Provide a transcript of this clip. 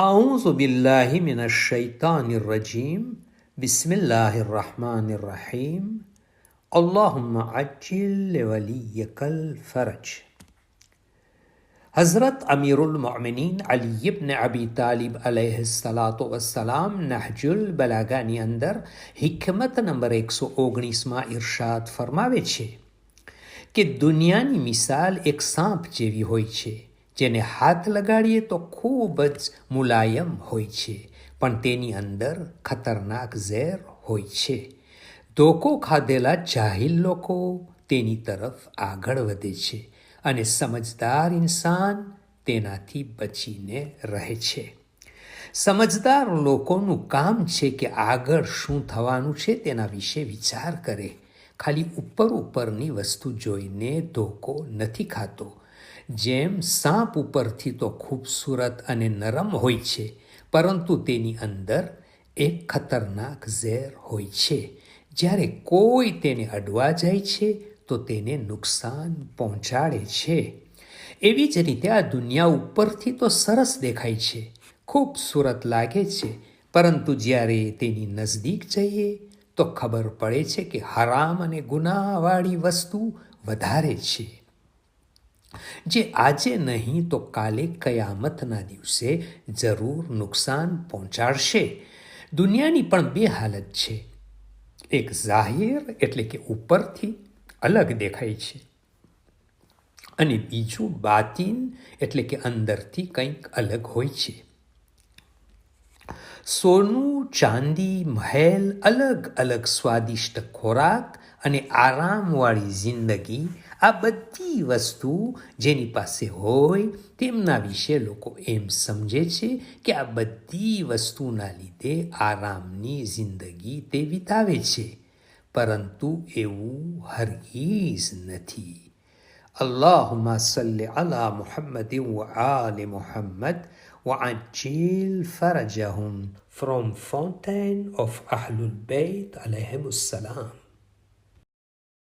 أعوذ بالله من الشيطان الرجيم بسم الله الرحمن الرحيم اللهم عجل لوليك الفرج હઝરત અમીરુલ મોમિનીન અલી ઇબ્ન અબી તાલિબ અલૈહિસ્સલાતુ વસ્સલામ નહજુલ બલાગાની અંદર હિકમત નંબર 119માં ઇરશાદ ફરમાવે છે કે દુનિયાની મિસાલ એક સાપ જેવી હોય છે, જેને હાથ લગાડીએ તો ખૂબ જ મુલાયમ હોય છે, પણ તેની અંદર ખતરનાક ઝેર હોય છે. ધોકો ખાધેલા જાહિલ લોકો તેની તરફ આગળ વધે છે અને સમજદાર ઇન્સાન તેનાથી બચીને રહે છે. સમજદાર લોકોનું કામ છે કે આગળ શું થવાનું છે તેના વિશે વિચાર કરે. ખાલી ઉપરની વસ્તુ જોઈને ધોકો નથી ખાતો. જેમ સાપ ઉપરથી તો ખૂબસૂરત અને નરમ હોય છે, પરંતુ તેની અંદર એક ખતરનાક ઝેર હોય છે. જ્યારે કોઈ તેને અડવા જાય છે તો તેને નુકસાન પહોંચાડે છે. એવી જ રીતે આ દુનિયા ઉપરથી તો સરસ દેખાય છે, ખૂબસૂરત લાગે છે, પરંતુ જ્યારે તેની નજદીક જઈએ તો ખબર પડે છે કે હરામ અને ગુનાહવાળી વસ્તુ વધારે છે, જે આજે નહીં તો કાલે કયામતના દિવસે જરૂર નુકસાન પહોંચાડશે. દુનિયાની પણ બે હાલત છે. એક જાહિર એટલે કે ઉપરથી અલગ દેખાય છે, અને બીજું બાતિન એટલે કે અંદરથી કંઈક અલગ હોય છે. સોનું, ચાંદી, મહેલ, અલગ અલગ સ્વાદિષ્ટ ખોરાક અને આરામવાળી જિંદગી, આ બધી વસ્તુ જેની પાસે હોય તેમના વિશે લોકો એમ સમજે છે કે આ બધી વસ્તુના લીધે આરામની જિંદગી તે વિતાવે છે, પરંતુ એવું હરગીઝ નથી. અલ્લાહુમ્મા સલ્લી અલા મુહમ્મદિન વ આલિ Muhammad وعجل فرجهم from Fountain of Ahlul Bayt alayhimus salam.